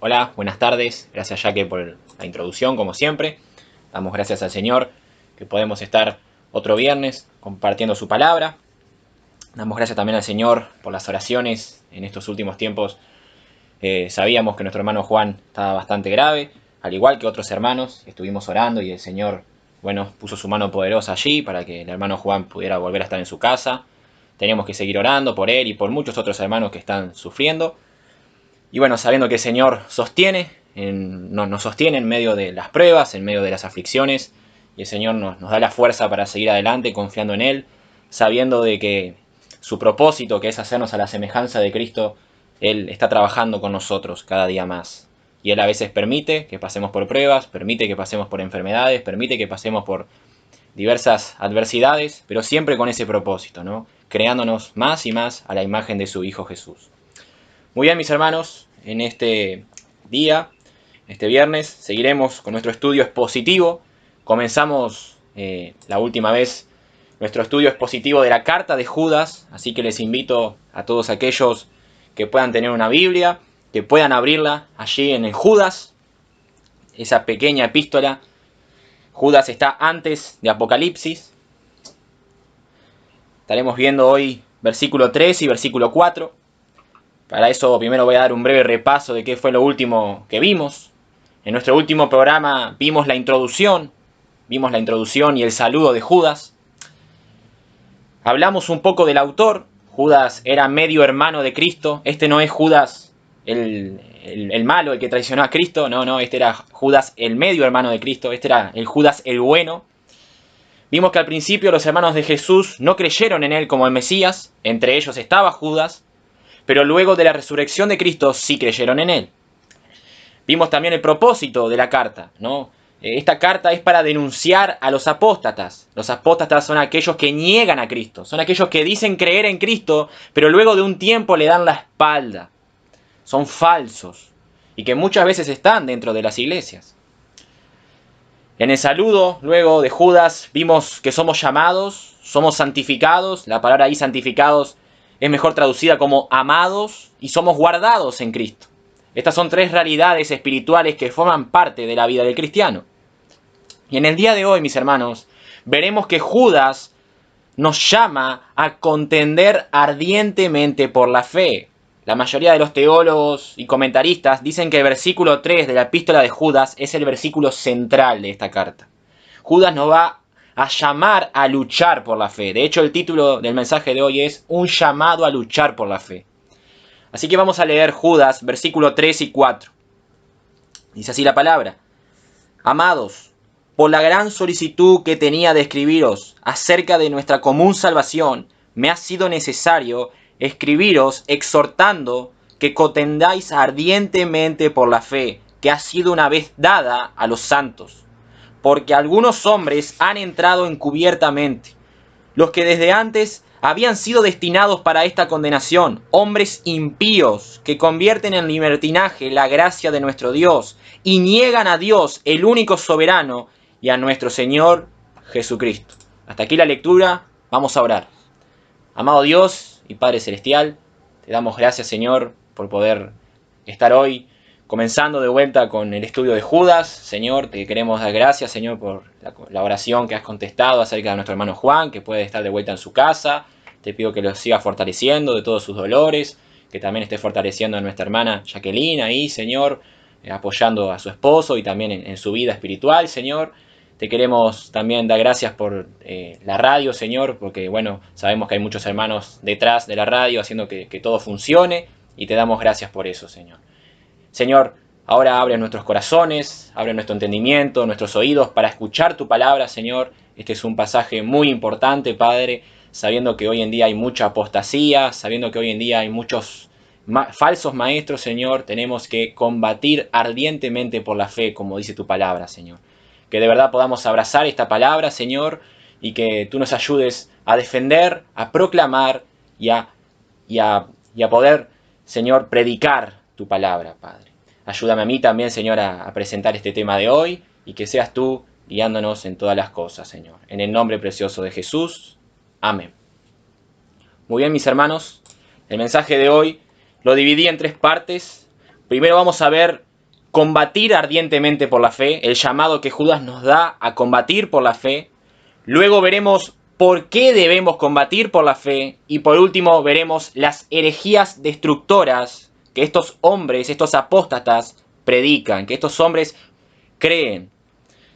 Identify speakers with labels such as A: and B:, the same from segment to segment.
A: Hola, buenas tardes. Gracias, Jaque, por la introducción, como siempre. Damos gracias al Señor que podemos estar otro viernes compartiendo su palabra. Damos gracias también al Señor por las oraciones en estos últimos tiempos. Sabíamos que nuestro hermano Juan estaba bastante grave, al igual que otros hermanos. Estuvimos orando y el Señor, puso su mano poderosa allí para que el hermano Juan pudiera volver a estar en su casa. Teníamos que seguir orando por él y por muchos otros hermanos que están sufriendo. Y sabiendo que el Señor nos sostiene en medio de las pruebas, en medio de las aflicciones, y el Señor nos da la fuerza para seguir adelante confiando en Él, sabiendo de que su propósito, que es hacernos a la semejanza de Cristo, Él está trabajando con nosotros cada día más. Y Él a veces permite que pasemos por pruebas, permite que pasemos por enfermedades, permite que pasemos por diversas adversidades, pero siempre con ese propósito, ¿no? Creándonos más y más a la imagen de su Hijo Jesús. Muy bien, mis hermanos, en este día, este viernes, seguiremos con nuestro estudio expositivo. Comenzamos la última vez nuestro estudio expositivo de la carta de Judas, así que les invito a todos aquellos que puedan tener una Biblia, que puedan abrirla allí en el Judas, esa pequeña epístola. Judas está antes de Apocalipsis. Estaremos viendo hoy versículo 3 y versículo 4. Para eso primero voy a dar un breve repaso de qué fue lo último que vimos. En nuestro último programa vimos la introducción y el saludo de Judas. Hablamos un poco del autor. Judas era medio hermano de Cristo. Este no es Judas el malo, el que traicionó a Cristo. No, este era Judas el medio hermano de Cristo. Este era el Judas el bueno. Vimos que al principio los hermanos de Jesús no creyeron en él como el Mesías. Entre ellos estaba Judas. Pero luego de la resurrección de Cristo sí creyeron en él. Vimos también el propósito de la carta, ¿no? Esta carta es para denunciar a los apóstatas. Los apóstatas son aquellos que niegan a Cristo, son aquellos que dicen creer en Cristo, pero luego de un tiempo le dan la espalda. Son falsos y que muchas veces están dentro de las iglesias. En el saludo, luego de Judas, vimos que somos llamados, somos santificados. La palabra ahí santificados es mejor traducida como amados y somos guardados en Cristo. Estas son tres realidades espirituales que forman parte de la vida del cristiano. Y en el día de hoy, mis hermanos, veremos que Judas nos llama a contender ardientemente por la fe. La mayoría de los teólogos y comentaristas dicen que el versículo 3 de la epístola de Judas es el versículo central de esta carta. Judas nos va a llamar a luchar por la fe. De hecho, el título del mensaje de hoy es Un llamado a luchar por la fe. Así que vamos a leer Judas, versículo 3 y 4. Dice así la palabra. Amados, por la gran solicitud que tenía de escribiros acerca de nuestra común salvación, me ha sido necesario escribiros exhortando que contendáis ardientemente por la fe que ha sido una vez dada a los santos. Porque algunos hombres han entrado encubiertamente, los que desde antes habían sido destinados para esta condenación, hombres impíos que convierten en libertinaje la gracia de nuestro Dios y niegan a Dios, el único soberano, y a nuestro Señor Jesucristo. Hasta aquí la lectura, vamos a orar. Amado Dios y Padre Celestial, te damos gracias, Señor, por poder estar hoy comenzando de vuelta con el estudio de Judas. Señor, te queremos dar gracias, Señor, por la oración que has contestado acerca de nuestro hermano Juan, que puede estar de vuelta en su casa. Te pido que lo sigas fortaleciendo de todos sus dolores, que también esté fortaleciendo a nuestra hermana Jacqueline ahí, Señor, apoyando a su esposo y también en su vida espiritual, Señor. Te queremos también dar gracias por la radio, Señor, porque sabemos que hay muchos hermanos detrás de la radio haciendo que todo funcione, y te damos gracias por eso, Señor. Señor, ahora abre nuestros corazones, abre nuestro entendimiento, nuestros oídos para escuchar tu palabra, Señor. Este es un pasaje muy importante, Padre, sabiendo que hoy en día hay mucha apostasía, sabiendo que hoy en día hay muchos falsos maestros, Señor. Tenemos que combatir ardientemente por la fe, como dice tu palabra, Señor. Que de verdad podamos abrazar esta palabra, Señor, y que tú nos ayudes a defender, a proclamar y a poder, Señor, predicar tu palabra, Padre. Ayúdame a mí también, Señor, a presentar este tema de hoy, y que seas tú guiándonos en todas las cosas, Señor. En el nombre precioso de Jesús. Amén. Muy bien, mis hermanos, el mensaje de hoy lo dividí en tres partes. Primero vamos a ver combatir ardientemente por la fe, el llamado que Judas nos da a combatir por la fe. Luego veremos por qué debemos combatir por la fe. Y por último veremos las herejías destructoras que estos hombres, estos apóstatas, predican, que estos hombres creen.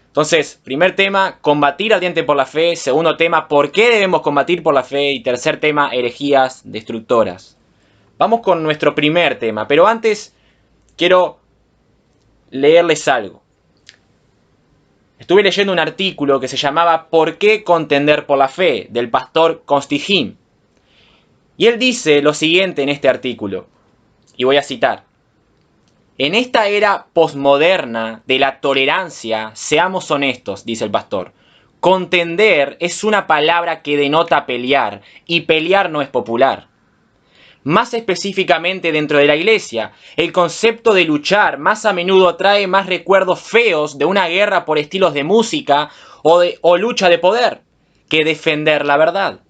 A: Entonces, primer tema, combatir ardiente por la fe. Segundo tema, por qué debemos combatir por la fe. Y tercer tema, herejías destructoras. Vamos con nuestro primer tema, pero antes quiero leerles algo. Estuve leyendo un artículo que se llamaba ¿Por qué contender por la fe?, del pastor Constantine. Y él dice lo siguiente en este artículo, y voy a citar: en esta era posmoderna de la tolerancia, seamos honestos, dice el pastor, contender es una palabra que denota pelear, y pelear no es popular. Más específicamente dentro de la iglesia, el concepto de luchar más a menudo trae más recuerdos feos de una guerra por estilos de música o lucha de poder que defender la verdad.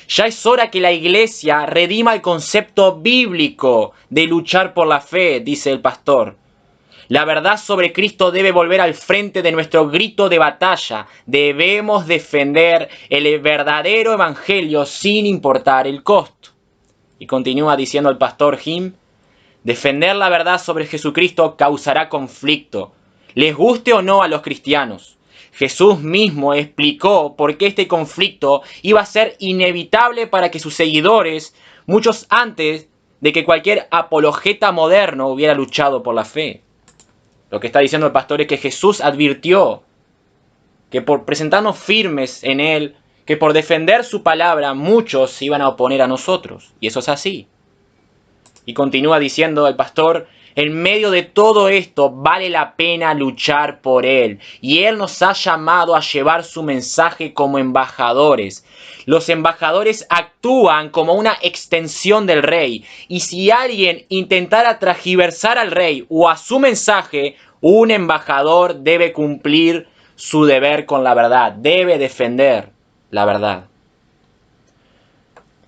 A: Ya es hora que la iglesia redima el concepto bíblico de luchar por la fe, dice el pastor. La verdad sobre Cristo debe volver al frente de nuestro grito de batalla. Debemos defender el verdadero evangelio sin importar el costo. Y continúa diciendo el pastor Jim, defender la verdad sobre Jesucristo causará conflicto, les guste o no a los cristianos. Jesús mismo explicó por qué este conflicto iba a ser inevitable para que sus seguidores, muchos antes de que cualquier apologeta moderno hubiera luchado por la fe. Lo que está diciendo el pastor es que Jesús advirtió que por presentarnos firmes en Él, que por defender su palabra muchos se iban a oponer a nosotros. Y eso es así. Y continúa diciendo el pastor, en medio de todo esto vale la pena luchar por Él. Y Él nos ha llamado a llevar su mensaje como embajadores. Los embajadores actúan como una extensión del rey. Y si alguien intentara transgiversar al rey o a su mensaje, un embajador debe cumplir su deber con la verdad. Debe defender la verdad.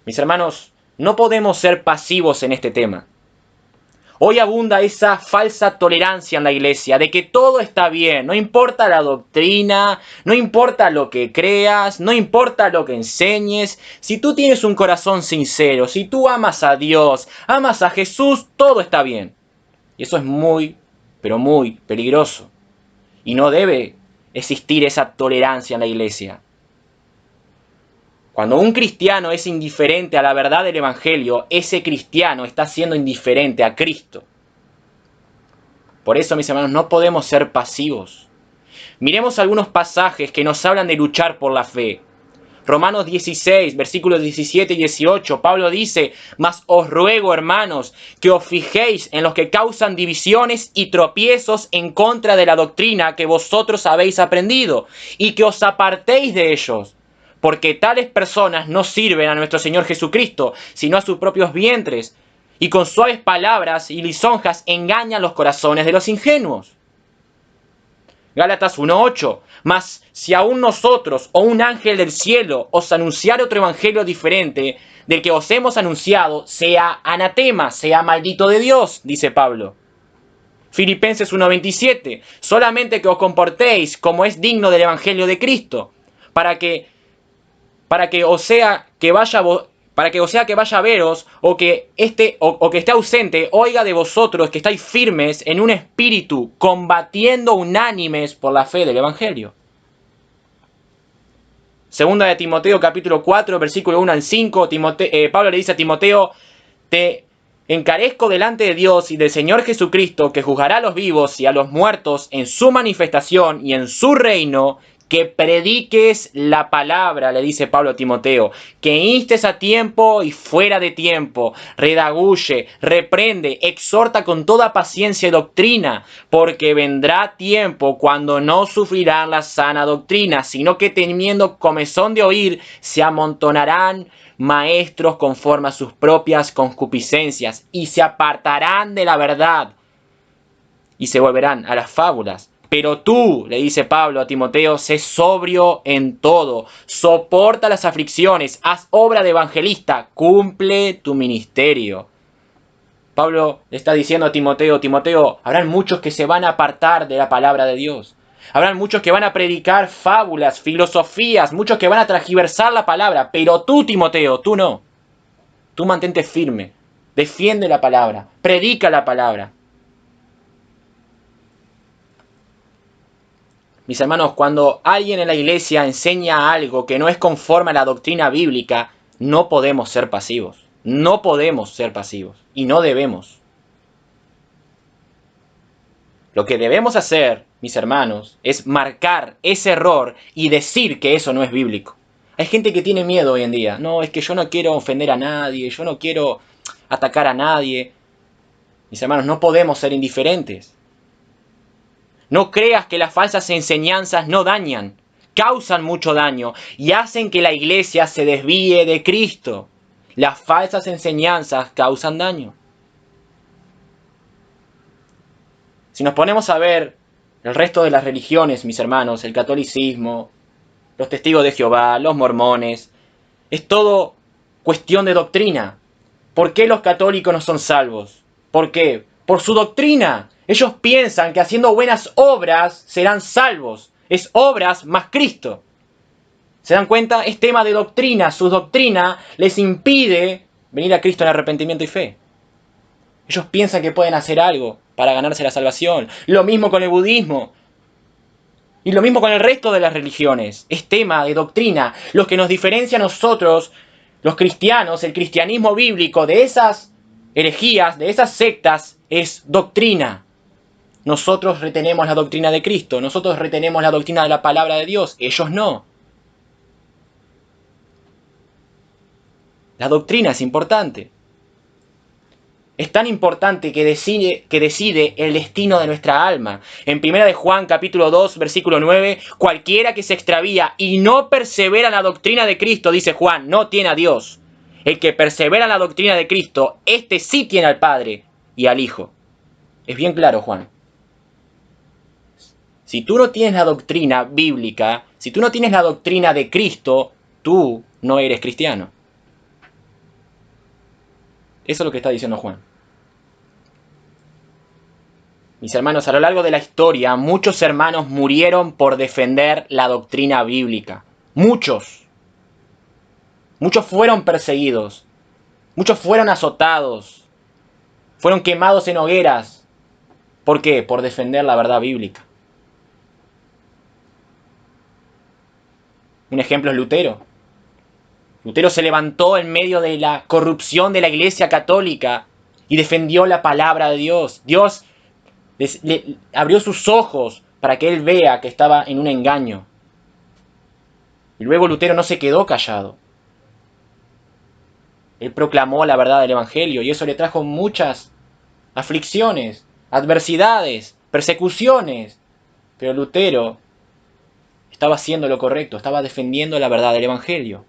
A: Mis hermanos, no podemos ser pasivos en este tema. Hoy abunda esa falsa tolerancia en la iglesia de que todo está bien, no importa la doctrina, no importa lo que creas, no importa lo que enseñes. Si tú tienes un corazón sincero, si tú amas a Dios, amas a Jesús, todo está bien. Y eso es muy, pero muy peligroso. Y no debe existir esa tolerancia en la iglesia. Cuando un cristiano es indiferente a la verdad del Evangelio, ese cristiano está siendo indiferente a Cristo. Por eso, mis hermanos, no podemos ser pasivos. Miremos algunos pasajes que nos hablan de luchar por la fe. Romanos 16, versículos 17 y 18, Pablo dice, mas os ruego, hermanos, que os fijéis en los que causan divisiones y tropiezos en contra de la doctrina que vosotros habéis aprendido, y que os apartéis de ellos. Porque tales personas no sirven a nuestro Señor Jesucristo, sino a sus propios vientres, y con suaves palabras y lisonjas engañan los corazones de los ingenuos. Gálatas 1:8, mas si aún nosotros o un ángel del cielo os anunciare otro evangelio diferente del que os hemos anunciado, sea anatema, sea maldito de Dios, dice Pablo. Filipenses 1:27, solamente que os comportéis como es digno del evangelio de Cristo, para que o sea que vaya a veros o que esté ausente, oiga de vosotros que estáis firmes en un espíritu, combatiendo unánimes por la fe del Evangelio. Segunda de Timoteo capítulo 4, versículo 1 al 5, Pablo le dice a Timoteo, te encarezco delante de Dios y del Señor Jesucristo, que juzgará a los vivos y a los muertos en su manifestación y en su reino, que prediques la palabra, le dice Pablo a Timoteo, que instes a tiempo y fuera de tiempo, redagulle, reprende, exhorta con toda paciencia y doctrina, porque vendrá tiempo cuando no sufrirán la sana doctrina, sino que teniendo comezón de oír, se amontonarán maestros conforme a sus propias concupiscencias, y se apartarán de la verdad, y se volverán a las fábulas. Pero tú, le dice Pablo a Timoteo, sé sobrio en todo, soporta las aflicciones, haz obra de evangelista, cumple tu ministerio. Pablo le está diciendo a Timoteo, Timoteo, habrán muchos que se van a apartar de la palabra de Dios. Habrán muchos que van a predicar fábulas, filosofías, muchos que van a transgiversar la palabra, pero tú, Timoteo, tú no. Tú mantente firme, defiende la palabra, predica la palabra. Mis hermanos, cuando alguien en la iglesia enseña algo que no es conforme a la doctrina bíblica, no podemos ser pasivos. No podemos ser pasivos y no debemos. Lo que debemos hacer, mis hermanos, es marcar ese error y decir que eso no es bíblico. Hay gente que tiene miedo hoy en día. No, es que yo no quiero ofender a nadie, yo no quiero atacar a nadie. Mis hermanos, no podemos ser indiferentes. No creas que las falsas enseñanzas no dañan, causan mucho daño y hacen que la iglesia se desvíe de Cristo. Las falsas enseñanzas causan daño. Si nos ponemos a ver el resto de las religiones, mis hermanos, el catolicismo, los testigos de Jehová, los mormones, es todo cuestión de doctrina. ¿Por qué los católicos no son salvos? ¿Por qué? Por su doctrina. Ellos piensan que haciendo buenas obras serán salvos. Es obras más Cristo. ¿Se dan cuenta? Es tema de doctrina. Su doctrina les impide venir a Cristo en arrepentimiento y fe. Ellos piensan que pueden hacer algo para ganarse la salvación. Lo mismo con el budismo. Y lo mismo con el resto de las religiones. Es tema de doctrina. Lo que nos diferencia a nosotros, los cristianos, el cristianismo bíblico, de esas herejías, de esas sectas, es doctrina. Nosotros retenemos la doctrina de Cristo. Nosotros retenemos la doctrina de la palabra de Dios. Ellos no. La doctrina es importante. Es tan importante que decide el destino de nuestra alma. En 1 de Juan capítulo 2 versículo 9, cualquiera que se extravía y no persevera en la doctrina de Cristo, dice Juan, no tiene a Dios. El que persevera en la doctrina de Cristo, este sí tiene al Padre y al Hijo. Es bien claro, Juan. Si tú no tienes la doctrina bíblica, si tú no tienes la doctrina de Cristo, tú no eres cristiano. Eso es lo que está diciendo Juan. Mis hermanos, a lo largo de la historia, muchos hermanos murieron por defender la doctrina bíblica. Muchos. Muchos fueron perseguidos. Muchos fueron azotados. Fueron quemados en hogueras. ¿Por qué? Por defender la verdad bíblica. Un ejemplo es Lutero. Lutero se levantó en medio de la corrupción de la Iglesia Católica y defendió la palabra de Dios. Dios le abrió sus ojos para que él vea que estaba en un engaño. Y luego Lutero no se quedó callado. Él proclamó la verdad del Evangelio y eso le trajo muchas aflicciones, adversidades, persecuciones. Pero Lutero estaba haciendo lo correcto, estaba defendiendo la verdad del Evangelio.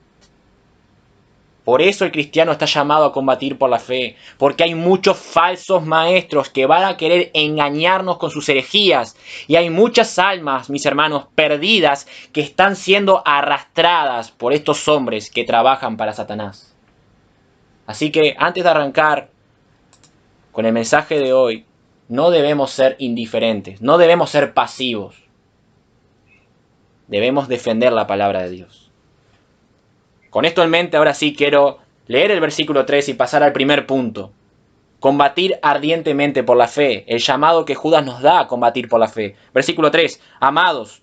A: Por eso el cristiano está llamado a combatir por la fe, porque hay muchos falsos maestros que van a querer engañarnos con sus herejías, y hay muchas almas, mis hermanos, perdidas que están siendo arrastradas por estos hombres que trabajan para Satanás. Así que antes de arrancar con el mensaje de hoy, no debemos ser indiferentes, no debemos ser pasivos. Debemos defender la palabra de Dios. Con esto en mente, ahora sí quiero leer el versículo 3 y pasar al primer punto. Combatir ardientemente por la fe, el llamado que Judas nos da a combatir por la fe. Versículo 3, amados,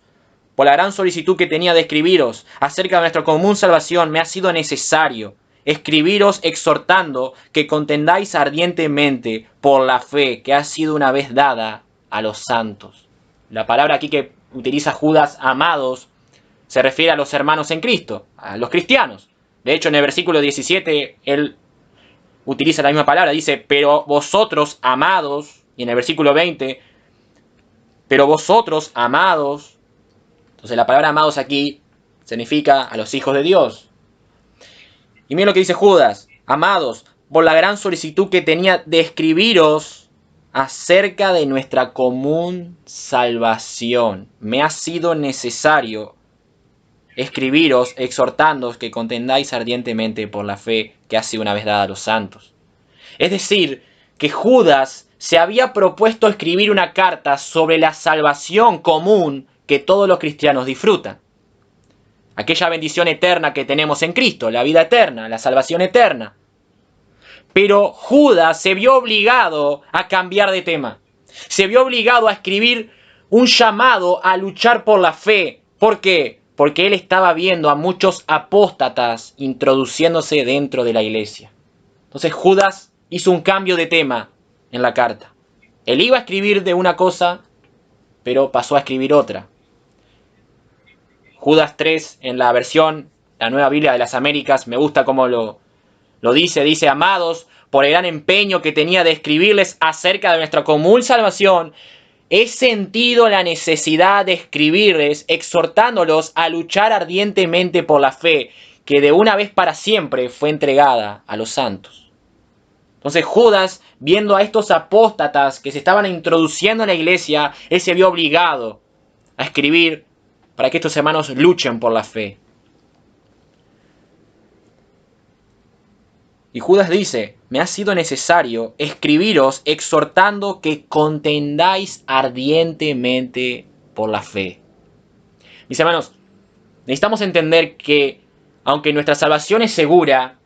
A: por la gran solicitud que tenía de escribiros acerca de nuestra común salvación, me ha sido necesario escribiros exhortando que contendáis ardientemente por la fe que ha sido una vez dada a los santos. La palabra aquí que utiliza Judas, amados, se refiere a los hermanos en Cristo, a los cristianos. De hecho, en el versículo 17, él utiliza la misma palabra, dice, pero vosotros, amados, y en el versículo 20, pero vosotros, amados. Entonces la palabra amados aquí significa a los hijos de Dios. Y miren lo que dice Judas, amados, por la gran solicitud que tenía de escribiros acerca de nuestra común salvación, me ha sido necesario escribiros exhortándoos que contendáis ardientemente por la fe que ha sido una vez dada a los santos. Es decir, que Judas se había propuesto escribir una carta sobre la salvación común que todos los cristianos disfrutan. Aquella bendición eterna que tenemos en Cristo, la vida eterna, la salvación eterna. Pero Judas se vio obligado a cambiar de tema. Se vio obligado a escribir un llamado a luchar por la fe. ¿Por qué? Porque él estaba viendo a muchos apóstatas introduciéndose dentro de la iglesia. Entonces Judas hizo un cambio de tema en la carta. Él iba a escribir de una cosa, pero pasó a escribir otra. Judas 3, en la versión, la Nueva Biblia de las Américas, me gusta cómo lo dice, amados, por el gran empeño que tenía de escribirles acerca de nuestra común salvación, he sentido la necesidad de escribirles, exhortándolos a luchar ardientemente por la fe, que de una vez para siempre fue entregada a los santos. Entonces Judas, viendo a estos apóstatas que se estaban introduciendo en la iglesia, él se vio obligado a escribir para que estos hermanos luchen por la fe. Y Judas dice, me ha sido necesario escribiros exhortando que contendáis ardientemente por la fe. Mis hermanos, necesitamos entender que aunque nuestra salvación es segura,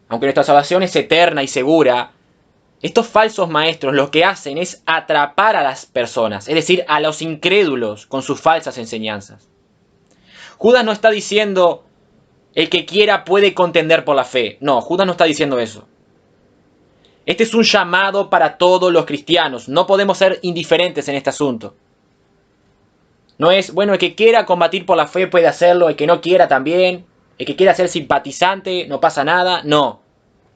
A: aunque nuestra salvación es eterna y segura, estos falsos maestros lo que hacen es atrapar a las personas, es decir, a los incrédulos con sus falsas enseñanzas. Judas no está diciendo, el que quiera puede contender por la fe. No, Judas no está diciendo eso. Este es un llamado para todos los cristianos. No podemos ser indiferentes en este asunto. No es, bueno, el que quiera combatir por la fe puede hacerlo, el que no quiera también, el que quiera ser simpatizante, no pasa nada. No.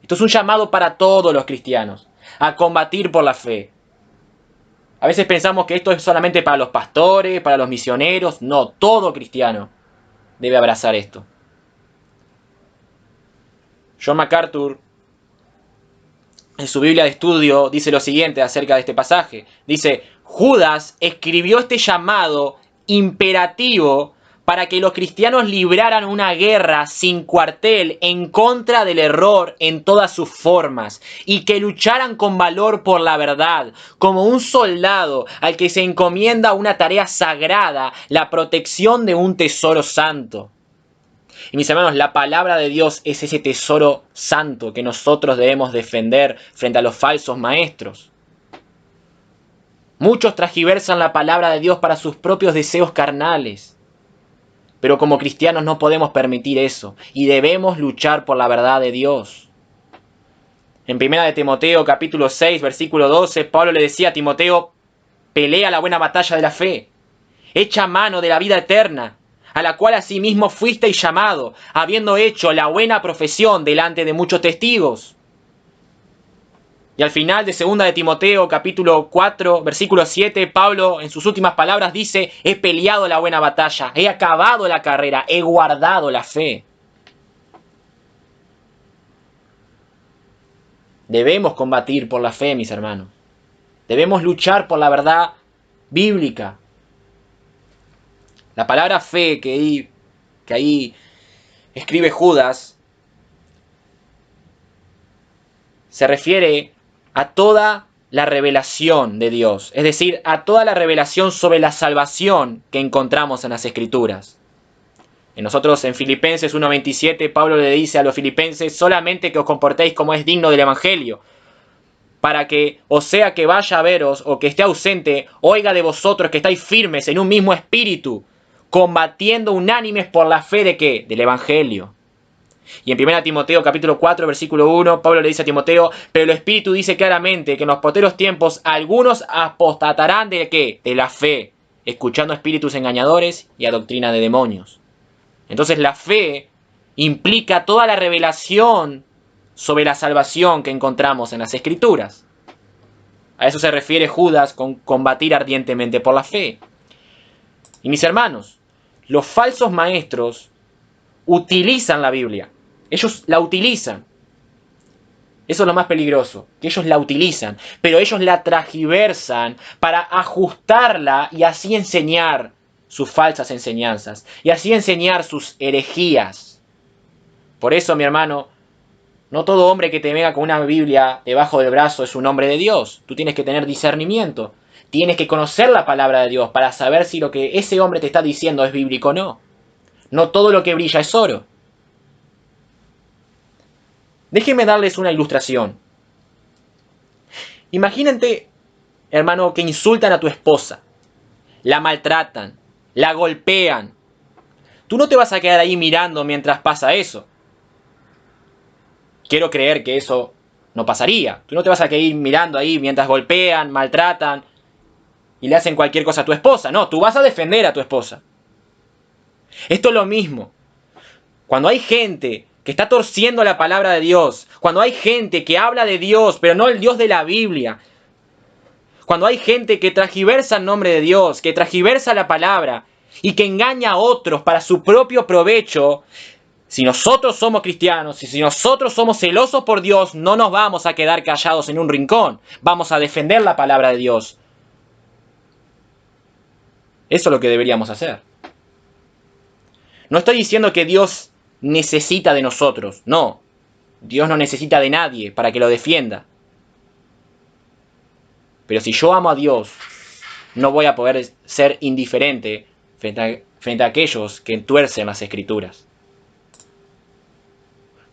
A: Esto es un llamado para todos los cristianos, a combatir por la fe. A veces pensamos que esto es solamente para los pastores, para los misioneros. No, todo cristiano debe abrazar esto. John MacArthur, en su Biblia de estudio, dice lo siguiente acerca de este pasaje. Dice, Judas escribió este llamado imperativo para que los cristianos libraran una guerra sin cuartel en contra del error en todas sus formas y que lucharan con valor por la verdad, como un soldado al que se encomienda una tarea sagrada, la protección de un tesoro santo. Y mis hermanos, la palabra de Dios es ese tesoro santo que nosotros debemos defender frente a los falsos maestros. Muchos transgiversan la palabra de Dios para sus propios deseos carnales. Pero como cristianos no podemos permitir eso y debemos luchar por la verdad de Dios. En 1 de Timoteo capítulo 6 versículo 12, Pablo le decía a Timoteo, pelea la buena batalla de la fe, echa mano de la vida eterna, a la cual asimismo fuisteis llamado, habiendo hecho la buena profesión delante de muchos testigos. Y al final de 2 de Timoteo, capítulo 4, versículo 7, Pablo en sus últimas palabras dice, he peleado la buena batalla, he acabado la carrera, he guardado la fe. Debemos combatir por la fe, mis hermanos. Debemos luchar por la verdad bíblica. La palabra fe que ahí escribe Judas se refiere a toda la revelación de Dios, es decir, a toda la revelación sobre la salvación que encontramos en las Escrituras. Nosotros en Filipenses 1:27, Pablo le dice a los filipenses, solamente que os comportéis como es digno del Evangelio, para que, o sea que vaya a veros o que esté ausente, oiga de vosotros que estáis firmes en un mismo espíritu, combatiendo unánimes por la fe de ¿qué? Del Evangelio. Y en 1 Timoteo capítulo 4 versículo 1, Pablo le dice a Timoteo, pero el Espíritu dice claramente que en los posteros tiempos algunos apostatarán ¿de qué? De la fe, escuchando espíritus engañadores y a doctrina de demonios. Entonces la fe implica toda la revelación sobre la salvación que encontramos en las Escrituras. A eso se refiere Judas con combatir ardientemente por la fe. Y mis hermanos, los falsos maestros utilizan la Biblia. Ellos la utilizan. Eso es lo más peligroso, que ellos la utilizan, pero ellos la transgiversan para ajustarla y así enseñar sus falsas enseñanzas y así enseñar sus herejías. Por eso, mi hermano, No todo hombre que te venga con una Biblia debajo del brazo es un hombre de Dios. Tú tienes que tener discernimiento. Tienes que conocer la palabra de Dios para saber si lo que ese hombre te está diciendo es bíblico o no. No todo lo que brilla es oro. Déjenme darles una ilustración. Imagínate, hermano, que insultan a tu esposa, la maltratan, la golpean. Tú no te vas a quedar ahí mirando mientras pasa eso. Quiero creer que eso no pasaría. Tú no te vas a quedar mirando ahí mientras golpean, maltratan y le hacen cualquier cosa a tu esposa. No, tú vas a defender a tu esposa. Esto es lo mismo. Cuando hay gente que está torciendo la palabra de Dios, cuando hay gente que habla de Dios, pero no el Dios de la Biblia, cuando hay gente que transgiversa el nombre de Dios, que transgiversa la palabra y que engaña a otros para su propio provecho, si nosotros somos cristianos y si nosotros somos celosos por Dios, no nos vamos a quedar callados en un rincón. Vamos a defender la palabra de Dios. Eso es lo que deberíamos hacer. No estoy diciendo que Dios necesita de nosotros. No. Dios no necesita de nadie para que lo defienda. Pero si yo amo a Dios, no voy a poder ser indiferente frente a aquellos que entuercen las Escrituras.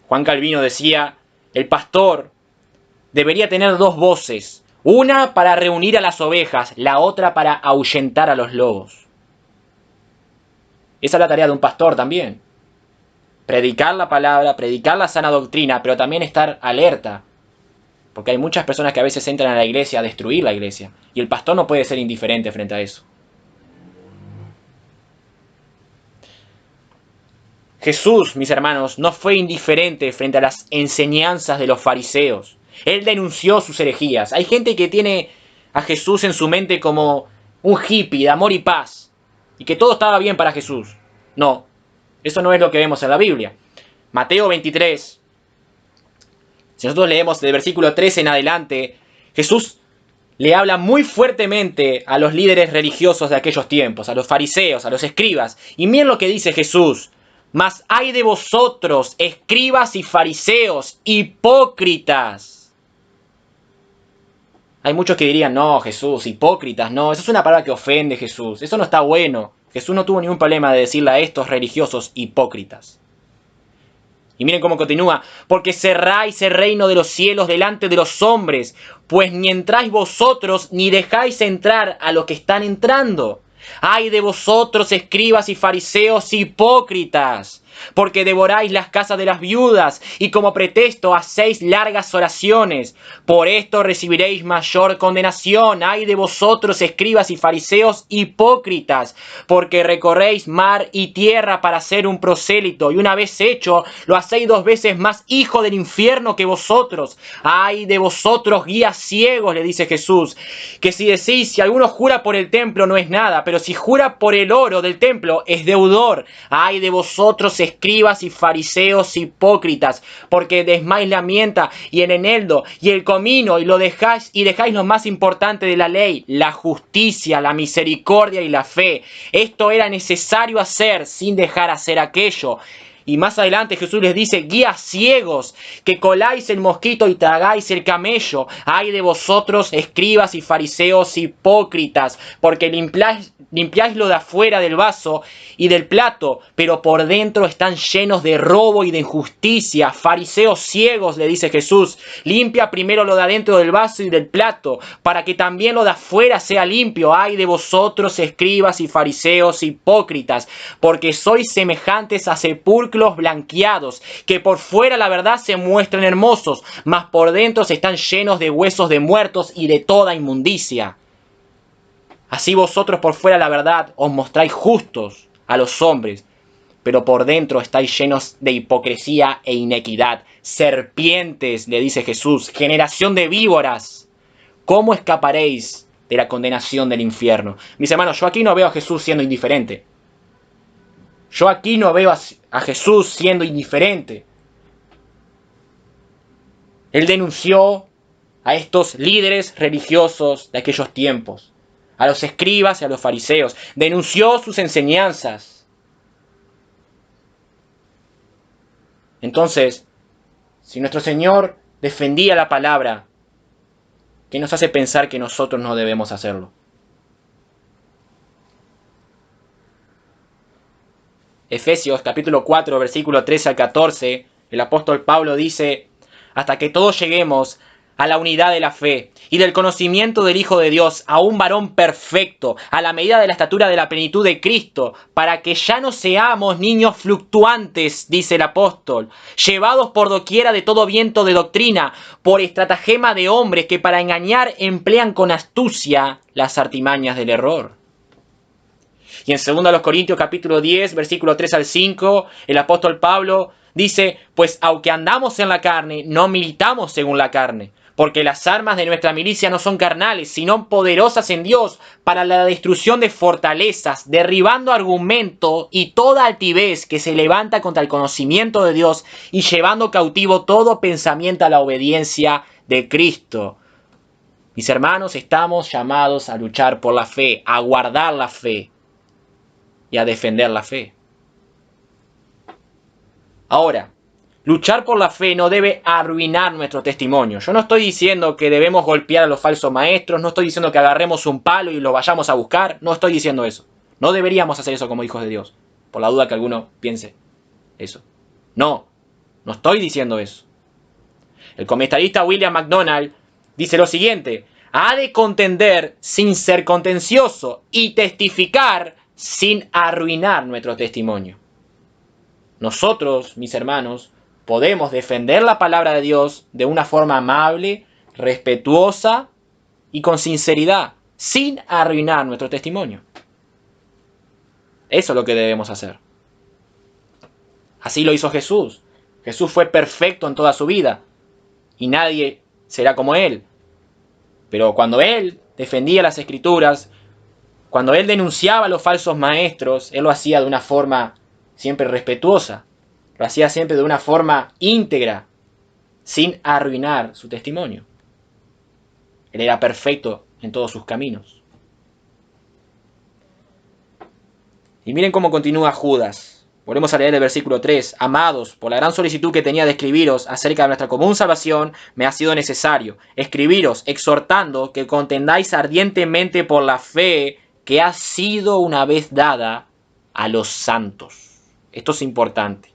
A: Juan Calvino decía, el pastor debería tener dos voces, una para reunir a las ovejas, la otra para ahuyentar a los lobos. Esa es la tarea de un pastor también. Predicar la palabra, predicar la sana doctrina, pero también estar alerta. Porque hay muchas personas que a veces entran a la iglesia a destruir la iglesia. Y el pastor no puede ser indiferente frente a eso. Jesús, mis hermanos, no fue indiferente frente a las enseñanzas de los fariseos. Él denunció sus herejías. Hay gente que tiene a Jesús en su mente como un hippie de amor y paz. Y que todo estaba bien para Jesús. No, eso no es lo que vemos en la Biblia. Mateo 23. Si nosotros leemos del versículo 13 en adelante, Jesús le habla muy fuertemente a los líderes religiosos de aquellos tiempos, a los fariseos, a los escribas. Y miren lo que dice Jesús. Mas hay de vosotros, escribas y fariseos, hipócritas. Hay muchos que dirían, no, Jesús, hipócritas, no, eso es una palabra que ofende, Jesús. Eso no está bueno. Jesús no tuvo ningún problema de decirle a estos religiosos hipócritas. Y miren cómo continúa, porque cerráis el reino de los cielos delante de los hombres, pues ni entráis vosotros ni dejáis entrar a los que están entrando. ¡Ay de vosotros, escribas y fariseos hipócritas! Porque devoráis las casas de las viudas y como pretexto hacéis largas oraciones. Por esto recibiréis mayor condenación. ¡Ay de vosotros, escribas y fariseos hipócritas! Porque recorréis mar y tierra para ser un prosélito, y una vez hecho, lo hacéis dos veces más hijo del infierno que vosotros. ¡Ay de vosotros, guías ciegos! Le dice Jesús, que si decís, si alguno jura por el templo no es nada, pero si jura por el oro del templo es deudor. ¡Ay de vosotros, escribas y fariseos hipócritas! Porque desmáis la mienta y el eneldo y el comino y dejáis lo más importante de la ley, la justicia, la misericordia y la fe. Esto era necesario hacer sin dejar hacer aquello. Y más adelante Jesús les dice, guías ciegos, que coláis el mosquito y tragáis el camello. ¡Ay de vosotros, escribas y fariseos hipócritas! Porque limpiáis lo de afuera del vaso y del plato, pero por dentro están llenos de robo y de injusticia. Fariseos ciegos, le dice Jesús, limpia primero lo de adentro del vaso y del plato, para que también lo de afuera sea limpio. ¡Ay de vosotros, escribas y fariseos hipócritas! Porque sois semejantes a sepulcros blanqueados, que por fuera la verdad se muestran hermosos, mas por dentro están llenos de huesos de muertos y de toda inmundicia. Así vosotros por fuera la verdad os mostráis justos a los hombres, pero por dentro estáis llenos de hipocresía e inequidad. Serpientes, le dice Jesús, generación de víboras, ¿cómo escaparéis de la condenación del infierno? Mis hermanos, yo aquí no veo a Jesús siendo indiferente. Yo aquí no veo a Jesús siendo indiferente. Él denunció a estos líderes religiosos de aquellos tiempos, a los escribas y a los fariseos. Denunció sus enseñanzas. Entonces, Si nuestro Señor defendía la palabra, ¿qué nos hace pensar que nosotros no debemos hacerlo? Efesios capítulo 4, versículo 13 al 14, el apóstol Pablo dice: hasta que todos lleguemos a la unidad de la fe y del conocimiento del Hijo de Dios, a un varón perfecto, a la medida de la estatura de la plenitud de Cristo, para que ya no seamos niños fluctuantes, dice el apóstol, llevados por doquiera de todo viento de doctrina, por estratagema de hombres que para engañar emplean con astucia las artimañas del error. Y en 2 Corintios capítulo 10, versículo 3 al 5, el apóstol Pablo dice: pues aunque andamos en la carne, no militamos según la carne, porque las armas de nuestra milicia no son carnales, sino poderosas en Dios para la destrucción de fortalezas, derribando argumento y toda altivez que se levanta contra el conocimiento de Dios y llevando cautivo todo pensamiento a la obediencia de Cristo. Mis hermanos, estamos llamados a luchar por la fe, a guardar la fe y a defender la fe. Ahora, luchar por la fe no debe arruinar nuestro testimonio. Yo no estoy diciendo que debemos golpear a los falsos maestros, no estoy diciendo que agarremos un palo y lo vayamos a buscar, no estoy diciendo eso. No deberíamos hacer eso como hijos de Dios, por la duda que alguno piense eso. No estoy diciendo eso. El comentarista William MacDonald dice lo siguiente: ha de contender sin ser contencioso y testificar sin arruinar nuestro testimonio. Nosotros, mis hermanos, podemos defender la palabra de Dios de una forma amable, respetuosa y con sinceridad, sin arruinar nuestro testimonio. Eso es lo que debemos hacer. Así lo hizo Jesús. Jesús fue perfecto en toda su vida y nadie será como Él. Pero cuando Él defendía las Escrituras, cuando Él denunciaba a los falsos maestros, Él lo hacía de una forma siempre respetuosa, lo hacía siempre de una forma íntegra, sin arruinar su testimonio. Él era perfecto en todos sus caminos. Y miren cómo continúa Judas. Volvemos a leer el versículo 3. Amados, por la gran solicitud que tenía de escribiros acerca de nuestra común salvación, me ha sido necesario escribiros exhortando que contendáis ardientemente por la fe que ha sido una vez dada a los santos. Esto es importante.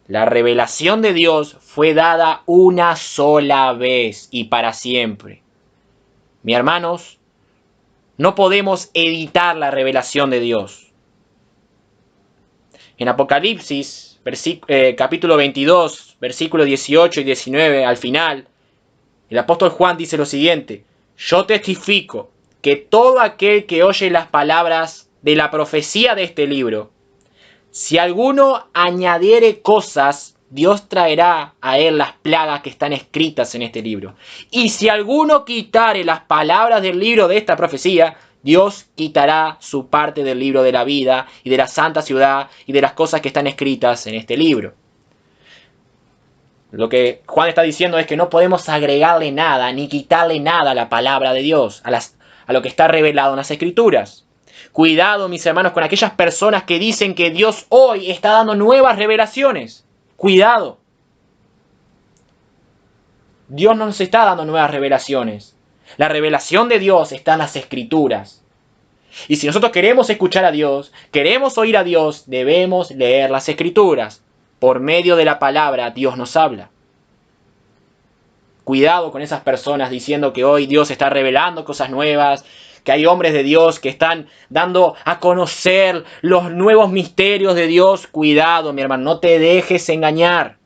A: La revelación de Dios fue dada una sola vez y para siempre. Mis hermanos, no podemos editar la revelación de Dios. En Apocalipsis, capítulo 22, versículos 18 y 19, al final, el apóstol Juan dice lo siguiente: yo testifico que todo aquel que oye las palabras de la profecía de este libro, si alguno añadiere cosas, Dios traerá a él las plagas que están escritas en este libro. Y si alguno quitare las palabras del libro de esta profecía, Dios quitará su parte del libro de la vida y de la santa ciudad y de las cosas que están escritas en este libro. Lo que Juan está diciendo es que no podemos agregarle nada ni quitarle nada a la palabra de Dios, a lo que está revelado en las Escrituras. Cuidado, mis hermanos, con aquellas personas que dicen que Dios hoy está dando nuevas revelaciones. Cuidado. Dios no nos está dando nuevas revelaciones. La revelación de Dios está en las Escrituras. Y si nosotros queremos escuchar a Dios, queremos oír a Dios, debemos leer las Escrituras. Por medio de la palabra, Dios nos habla. Cuidado con esas personas diciendo que hoy Dios está revelando cosas nuevas, que hay hombres de Dios que están dando a conocer los nuevos misterios de Dios. Cuidado, mi hermano, no te dejes engañar.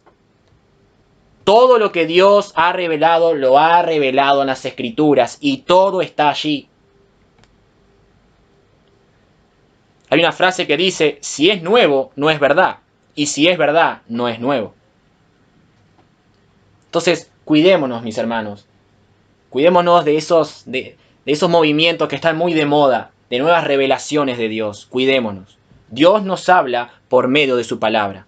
A: Todo lo que Dios ha revelado, lo ha revelado en las Escrituras y todo está allí. Hay una frase que dice: si es nuevo, no es verdad. Y si es verdad, no es nuevo. Entonces, cuidémonos, mis hermanos. Cuidémonos de esos movimientos que están muy de moda, de nuevas revelaciones de Dios. Cuidémonos. Dios nos habla por medio de su palabra.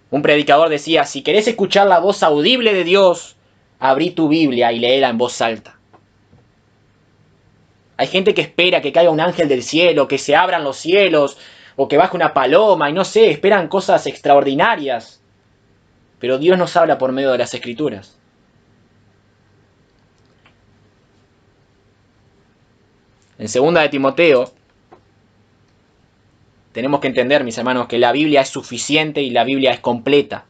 A: Un predicador decía: si querés escuchar la voz audible de Dios, abrí tu Biblia y léela en voz alta. Hay gente que espera que caiga un ángel del cielo, que se abran los cielos, o que baje una paloma, y no sé, esperan cosas extraordinarias. Pero Dios nos habla por medio de las Escrituras. En 2 de Timoteo, tenemos que entender, mis hermanos, que la Biblia es suficiente y la Biblia es completa.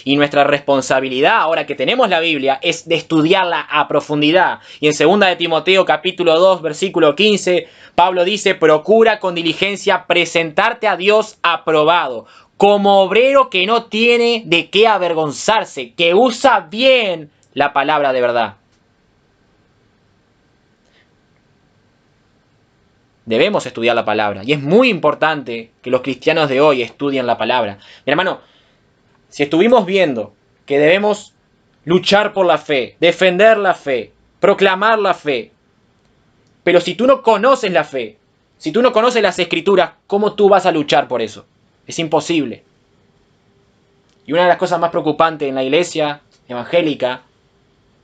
A: Y nuestra responsabilidad, ahora que tenemos la Biblia, es de estudiarla a profundidad. Y en 2 de Timoteo, capítulo 2, versículo 15, Pablo dice: procura con diligencia presentarte a Dios aprobado, como obrero que no tiene de qué avergonzarse, que usa bien la palabra de verdad. Debemos estudiar la palabra. Y es muy importante que los cristianos de hoy estudien la palabra. Mi hermano, si estuvimos viendo que debemos luchar por la fe, defender la fe, proclamar la fe, pero si tú no conoces la fe, si tú no conoces las Escrituras, ¿cómo tú vas a luchar por eso? Es imposible. Y una de las cosas más preocupantes en la iglesia evangélica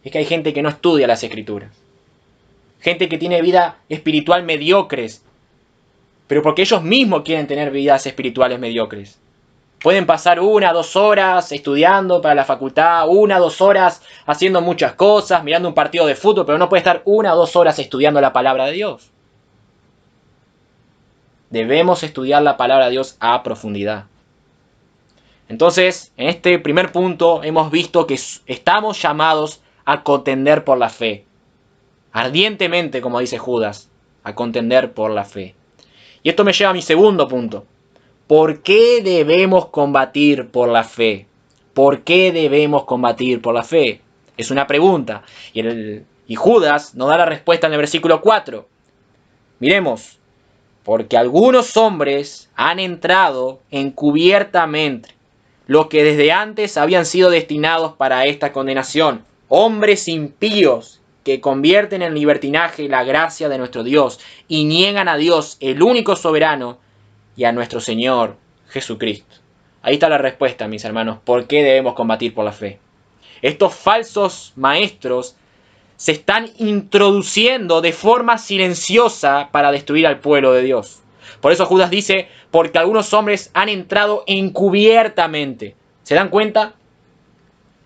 A: es que hay gente que no estudia las Escrituras. Gente que tiene vida espiritual mediocres, pero porque ellos mismos quieren tener vidas espirituales mediocres. Pueden pasar 1 o 2 horas estudiando para la facultad, 1 o 2 horas haciendo muchas cosas, mirando un partido de fútbol, pero no puede estar 1 o 2 horas estudiando la palabra de Dios. Debemos estudiar la palabra de Dios a profundidad. Entonces, en este primer punto hemos visto que estamos llamados a contender por la fe. Ardientemente, como dice Judas, a contender por la fe. Y esto me lleva a mi segundo punto. ¿Por qué debemos combatir por la fe? ¿Por qué debemos combatir por la fe? Es una pregunta. Y Judas nos da la respuesta en el versículo 4. Miremos. Porque algunos hombres han entrado encubiertamente, los que desde antes habían sido destinados para esta condenación. Hombres impíos que convierten en libertinaje la gracia de nuestro Dios y niegan a Dios, el único soberano, y a nuestro Señor Jesucristo. Ahí está la respuesta, mis hermanos, ¿por qué debemos combatir por la fe? Estos falsos maestros se están introduciendo de forma silenciosa para destruir al pueblo de Dios. Por eso Judas dice, porque algunos hombres han entrado encubiertamente. ¿Se dan cuenta?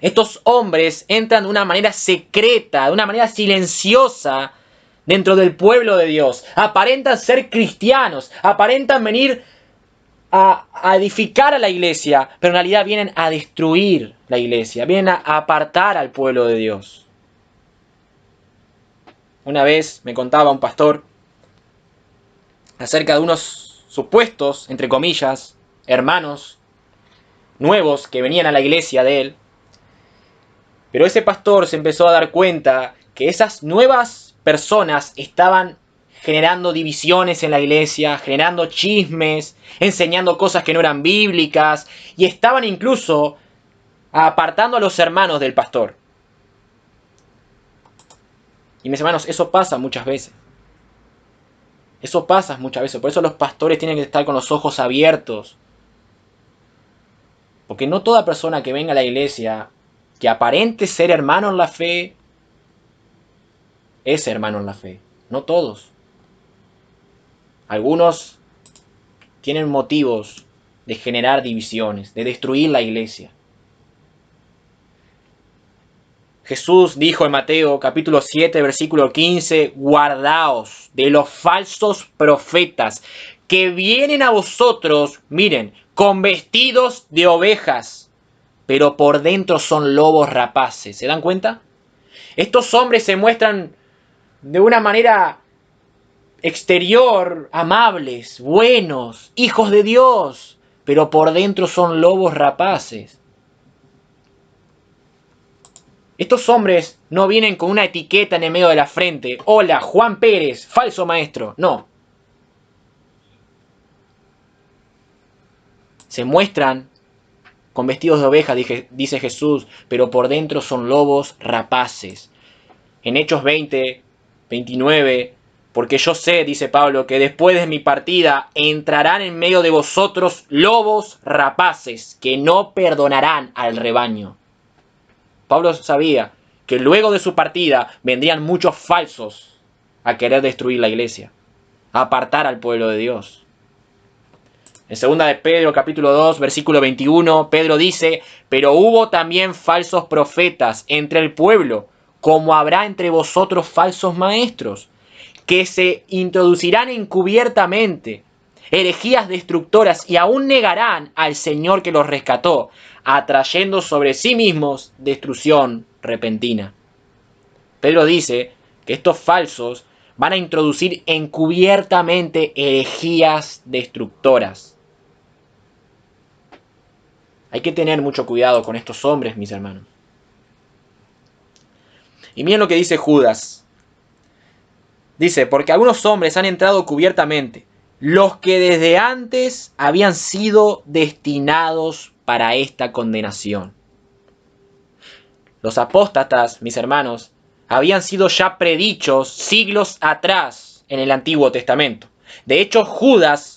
A: Estos hombres entran de una manera secreta, de una manera silenciosa dentro del pueblo de Dios. Aparentan ser cristianos, aparentan venir a edificar a la iglesia, pero en realidad vienen a destruir la iglesia, vienen a apartar al pueblo de Dios. Una vez me contaba un pastor acerca de unos supuestos, entre comillas, hermanos nuevos que venían a la iglesia de él. Pero ese pastor se empezó a dar cuenta que esas nuevas personas estaban generando divisiones en la iglesia, generando chismes, enseñando cosas que no eran bíblicas, y estaban incluso apartando a los hermanos del pastor. Y mis hermanos, eso pasa muchas veces. Eso pasa muchas veces. Por eso los pastores tienen que estar con los ojos abiertos. Porque no toda persona que venga a la iglesia, que aparente ser hermano en la fe, es hermano en la fe. No todos. Algunos tienen motivos de generar divisiones, de destruir la iglesia. Jesús dijo en Mateo capítulo 7, versículo 15, guardaos de los falsos profetas que vienen a vosotros, miren, con vestidos de ovejas, pero por dentro son lobos rapaces. ¿Se dan cuenta? Estos hombres se muestran de una manera exterior amables, buenos, hijos de Dios, pero por dentro son lobos rapaces. Estos hombres no vienen con una etiqueta en el medio de la frente. Hola, Juan Pérez, falso maestro. No. Se muestran con vestidos de oveja, dice Jesús, pero por dentro son lobos rapaces. En Hechos 20, 29, porque yo sé, dice Pablo, que después de mi partida entrarán en medio de vosotros lobos rapaces que no perdonarán al rebaño. Pablo sabía que luego de su partida vendrían muchos falsos a querer destruir la iglesia, a apartar al pueblo de Dios. En 2 de Pedro, capítulo 2, versículo 21, Pedro dice: pero hubo también falsos profetas entre el pueblo, como habrá entre vosotros falsos maestros, que se introducirán encubiertamente, herejías destructoras, y aún negarán al Señor que los rescató, atrayendo sobre sí mismos destrucción repentina. Pedro dice que estos falsos van a introducir encubiertamente herejías destructoras. Hay que tener mucho cuidado con estos hombres, mis hermanos. Y miren lo que dice Judas. Dice: porque algunos hombres han entrado cubiertamente, los que desde antes habían sido destinados para esta condenación. Los apóstatas, mis hermanos, habían sido ya predichos siglos atrás en el Antiguo Testamento. De hecho, Judas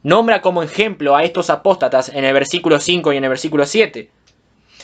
A: nombra como ejemplo a estos apóstatas en el versículo 5 y en el versículo 7.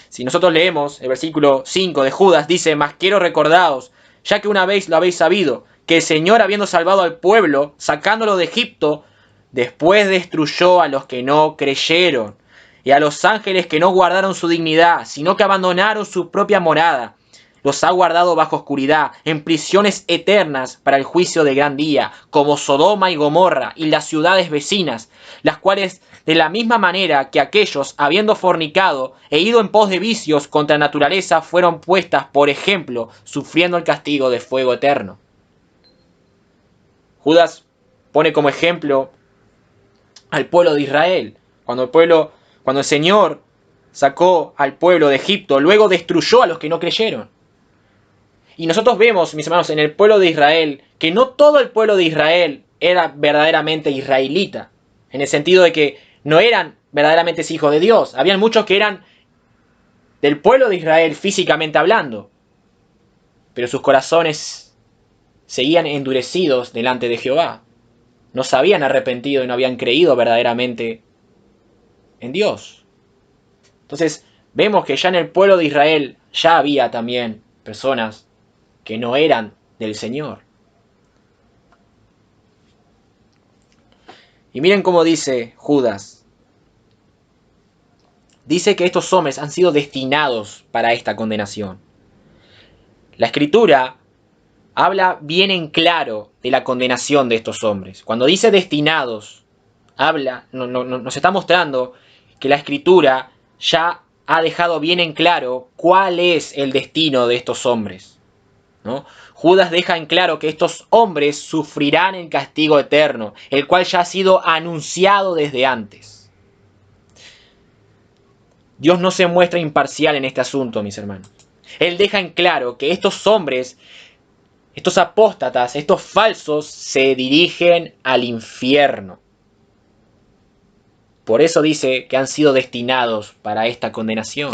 A: Si nosotros leemos el versículo 5 de Judas, dice: mas quiero recordaros, ya que una vez lo habéis sabido, que el Señor, habiendo salvado al pueblo, sacándolo de Egipto, después destruyó a los que no creyeron, y a los ángeles que no guardaron su dignidad, sino que abandonaron su propia morada. Los ha guardado bajo oscuridad, en prisiones eternas para el juicio de gran día, como Sodoma y Gomorra y las ciudades vecinas, las cuales, de la misma manera que aquellos, habiendo fornicado e ido en pos de vicios contra naturaleza, fueron puestas por ejemplo, sufriendo el castigo de fuego eterno. Judas pone como ejemplo al pueblo de Israel. Cuando el Señor sacó al pueblo de Egipto, luego destruyó a los que no creyeron. Y nosotros vemos, mis hermanos, en el pueblo de Israel, que no todo el pueblo de Israel era verdaderamente israelita, en el sentido de que no eran verdaderamente hijos de Dios. Habían muchos que eran del pueblo de Israel físicamente hablando, pero sus corazones seguían endurecidos delante de Jehová. No se habían arrepentido y no habían creído verdaderamente en Dios. Entonces vemos que ya en el pueblo de Israel ya había también personas que no eran del Señor. Y miren cómo dice Judas. Dice que estos hombres han sido destinados para esta condenación. La Escritura habla bien en claro de la condenación de estos hombres. Cuando dice destinados, nos está mostrando que la Escritura ya ha dejado bien en claro cuál es el destino de estos hombres, ¿no? Judas deja en claro que estos hombres sufrirán el castigo eterno, el cual ya ha sido anunciado desde antes. Dios no se muestra imparcial en este asunto, mis hermanos. Él deja en claro que estos hombres, estos apóstatas, estos falsos, se dirigen al infierno. Por eso dice que han sido destinados para esta condenación.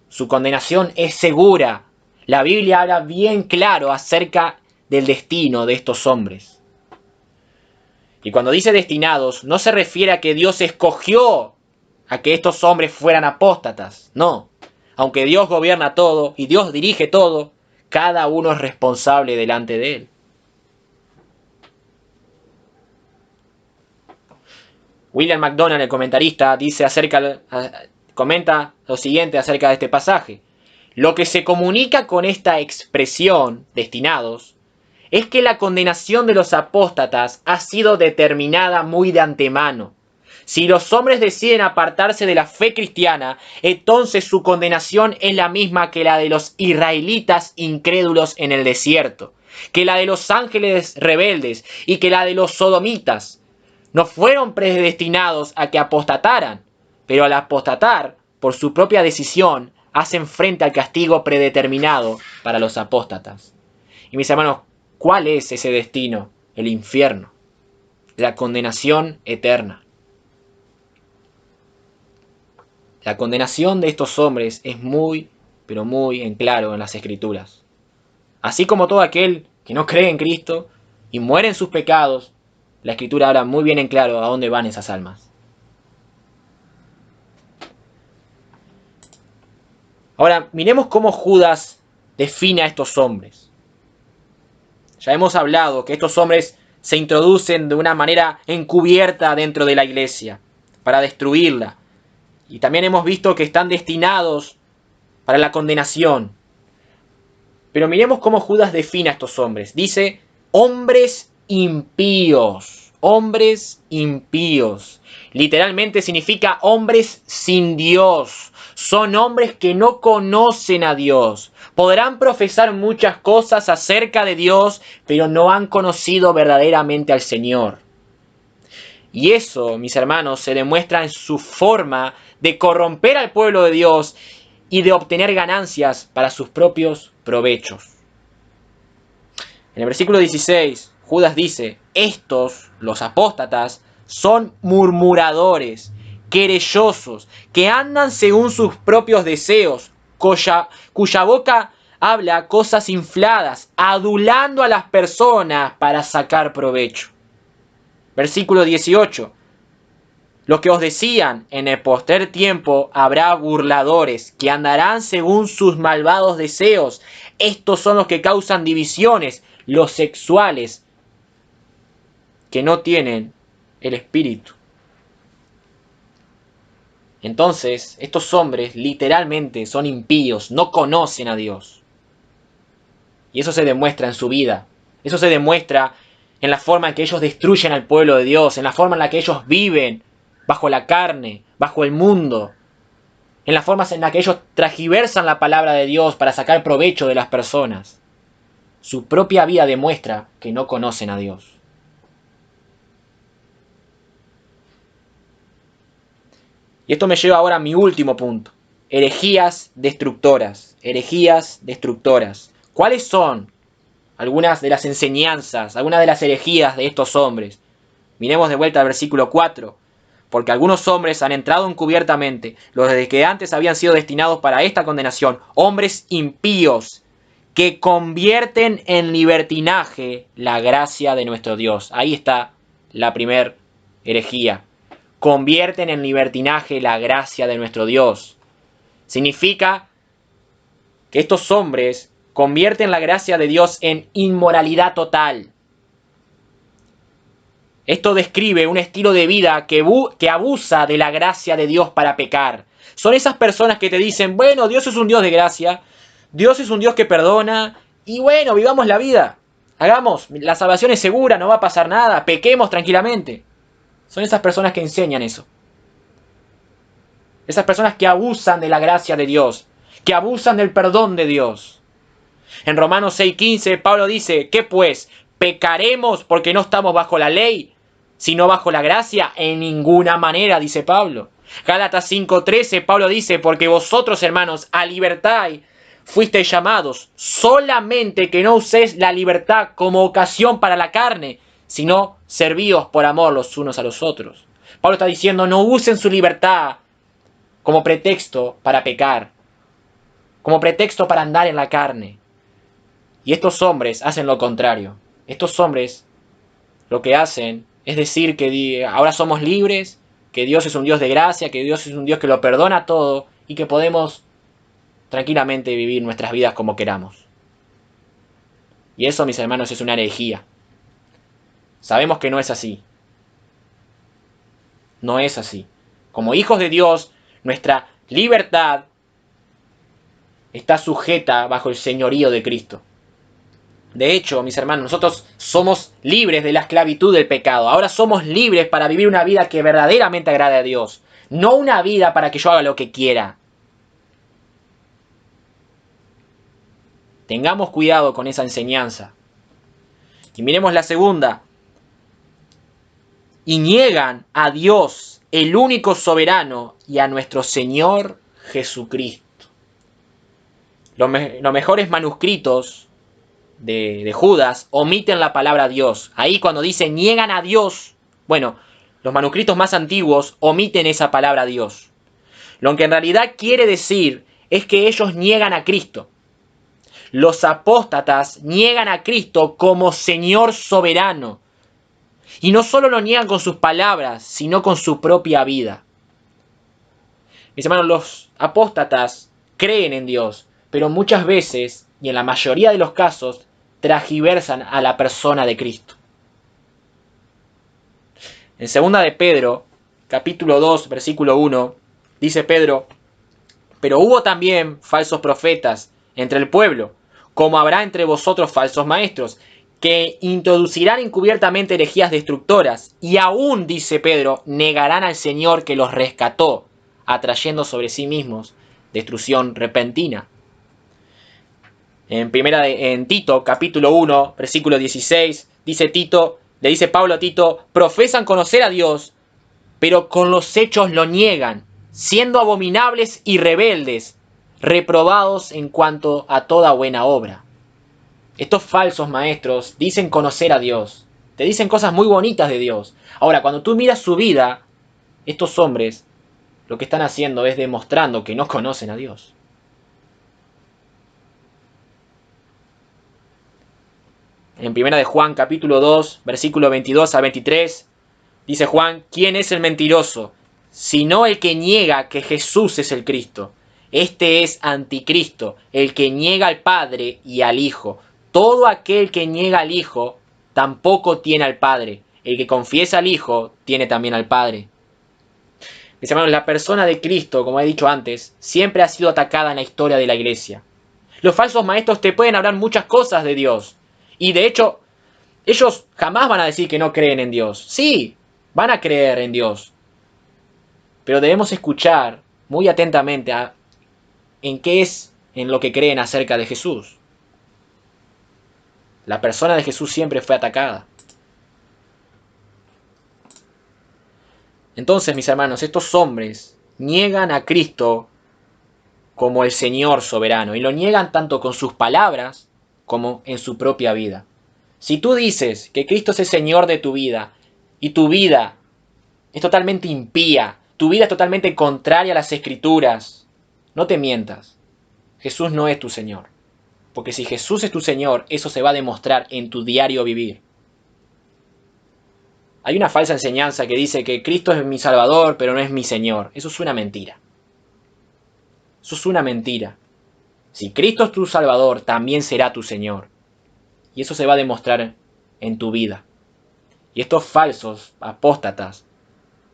A: Su condenación es segura. La Biblia habla bien claro acerca del destino de estos hombres. Y cuando dice destinados, no se refiere a que Dios escogió a que estos hombres fueran apóstatas. No. Aunque Dios gobierna todo y Dios dirige todo, cada uno es responsable delante de Él. William MacDonald, el comentarista, comenta lo siguiente acerca de este pasaje. Lo que se comunica con esta expresión, destinados, es que la condenación de los apóstatas ha sido determinada muy de antemano. Si los hombres deciden apartarse de la fe cristiana, entonces su condenación es la misma que la de los israelitas incrédulos en el desierto, que la de los ángeles rebeldes y que la de los sodomitas. No fueron predestinados a que apostataran, pero al apostatar, por su propia decisión, hacen frente al castigo predeterminado para los apóstatas. Y mis hermanos, ¿cuál es ese destino? El infierno, la condenación eterna. La condenación de estos hombres es muy, pero muy en claro en las Escrituras. Así como todo aquel que no cree en Cristo y muere en sus pecados, la Escritura habla muy bien en claro a dónde van esas almas. Ahora, miremos cómo Judas define a estos hombres. Ya hemos hablado que estos hombres se introducen de una manera encubierta dentro de la iglesia para destruirla. Y también hemos visto que están destinados para la condenación. Pero miremos cómo Judas define a estos hombres. Dice, hombres impíos. Hombres impíos. Literalmente significa hombres sin Dios. Son hombres que no conocen a Dios. Podrán profesar muchas cosas acerca de Dios, pero no han conocido verdaderamente al Señor. Y eso, mis hermanos, se demuestra en su forma de corromper al pueblo de Dios y de obtener ganancias para sus propios provechos. En el versículo 16, Judas dice, estos, los apóstatas, son murmuradores, querellosos, que andan según sus propios deseos, cuya boca habla cosas infladas, adulando a las personas para sacar provecho. Versículo 18. Lo que os decían, en el postrer tiempo habrá burladores que andarán según sus malvados deseos. Estos son los que causan divisiones, los sexuales, que no tienen el espíritu. Entonces, estos hombres literalmente son impíos, no conocen a Dios. Y eso se demuestra en su vida. Eso se demuestra en la forma en que ellos destruyen al pueblo de Dios, en la forma en la que ellos viven bajo la carne, bajo el mundo, en las formas en las que ellos transgiversan la palabra de Dios para sacar provecho de las personas. Su propia vida demuestra que no conocen a Dios. Y esto me lleva ahora a mi último punto. Herejías destructoras. Herejías destructoras. ¿Cuáles son algunas de las enseñanzas, algunas de las herejías de estos hombres? Miremos de vuelta al versículo 4. Porque algunos hombres han entrado encubiertamente, los de que antes habían sido destinados para esta condenación, hombres impíos, que convierten en libertinaje la gracia de nuestro Dios. Ahí está la primer herejía. Convierten en libertinaje la gracia de nuestro Dios. Significa que estos hombres convierten la gracia de Dios en inmoralidad total. Esto describe un estilo de vida que abusa de la gracia de Dios para pecar. Son esas personas que te dicen, bueno, Dios es un Dios de gracia, Dios es un Dios que perdona, y bueno, vivamos la vida. Hagamos, la salvación es segura, no va a pasar nada, pequemos tranquilamente. Son esas personas que enseñan eso. Esas personas que abusan de la gracia de Dios, que abusan del perdón de Dios. En Romanos 6:15, Pablo dice, ¿qué pues? ¿Pecaremos porque no estamos bajo la ley, sino bajo la gracia? En ninguna manera, dice Pablo. Gálatas 5:13, Pablo dice, porque vosotros, hermanos, a libertad fuisteis llamados, solamente que no uséis la libertad como ocasión para la carne, sino servíos por amor los unos a los otros. Pablo está diciendo, no usen su libertad como pretexto para pecar, como pretexto para andar en la carne. Y estos hombres hacen lo contrario. Estos hombres lo que hacen es decir que ahora somos libres, que Dios es un Dios de gracia, que Dios es un Dios que lo perdona todo y que podemos tranquilamente vivir nuestras vidas como queramos. Y eso, mis hermanos, es una herejía. Sabemos que no es así. No es así. Como hijos de Dios, nuestra libertad está sujeta bajo el señorío de Cristo. De hecho, mis hermanos, nosotros somos libres de la esclavitud del pecado. Ahora somos libres para vivir una vida que verdaderamente agrade a Dios. No una vida para que yo haga lo que quiera. Tengamos cuidado con esa enseñanza. Y miremos la segunda. Y niegan a Dios, el único soberano, y a nuestro Señor Jesucristo. Los mejores manuscritos de Judas omiten la palabra Dios. Ahí cuando dice niegan a Dios, bueno, los manuscritos más antiguos omiten esa palabra Dios. Lo que en realidad quiere decir es que ellos niegan a Cristo. Los apóstatas niegan a Cristo como Señor soberano. Y no solo lo niegan con sus palabras, sino con su propia vida. Mis hermanos, los apóstatas creen en Dios, pero muchas veces, y en la mayoría de los casos, transgiversan a la persona de Cristo. En 2 de Pedro, capítulo 2, versículo 1, dice Pedro: pero hubo también falsos profetas entre el pueblo, como habrá entre vosotros falsos maestros, que introducirán encubiertamente herejías destructoras, y aún, dice Pedro, negarán al Señor que los rescató, atrayendo sobre sí mismos destrucción repentina. En Tito, capítulo 1, versículo 16, le dice Pablo a Tito: profesan conocer a Dios, pero con los hechos lo niegan, siendo abominables y rebeldes, reprobados en cuanto a toda buena obra. Estos falsos maestros dicen conocer a Dios, te dicen cosas muy bonitas de Dios. Ahora, cuando tú miras su vida, estos hombres lo que están haciendo es demostrando que no conocen a Dios. En 1 de Juan capítulo 2, versículo 22 a 23, dice Juan: ¿quién es el mentiroso? Sino el que niega que Jesús es el Cristo. Este es anticristo, el que niega al Padre y al Hijo. Todo aquel que niega al Hijo tampoco tiene al Padre. El que confiesa al Hijo tiene también al Padre. Mis hermanos, la persona de Cristo, como he dicho antes, siempre ha sido atacada en la historia de la iglesia. Los falsos maestros te pueden hablar muchas cosas de Dios. Y de hecho, ellos jamás van a decir que no creen en Dios. Sí, van a creer en Dios. Pero debemos escuchar muy atentamente en qué es en lo que creen acerca de Jesús. La persona de Jesús siempre fue atacada. Entonces, mis hermanos, estos hombres niegan a Cristo como el Señor soberano, y lo niegan tanto con sus palabras como en su propia vida. Si tú dices que Cristo es el Señor de tu vida, y tu vida es totalmente impía, tu vida es totalmente contraria a las Escrituras, no te mientas. Jesús no es tu Señor. Porque si Jesús es tu Señor, eso se va a demostrar en tu diario vivir. Hay una falsa enseñanza que dice que Cristo es mi Salvador, pero no es mi Señor. Eso es una mentira. Eso es una mentira. Si Cristo es tu Salvador, también será tu Señor. Y eso se va a demostrar en tu vida. Y estos falsos apóstatas,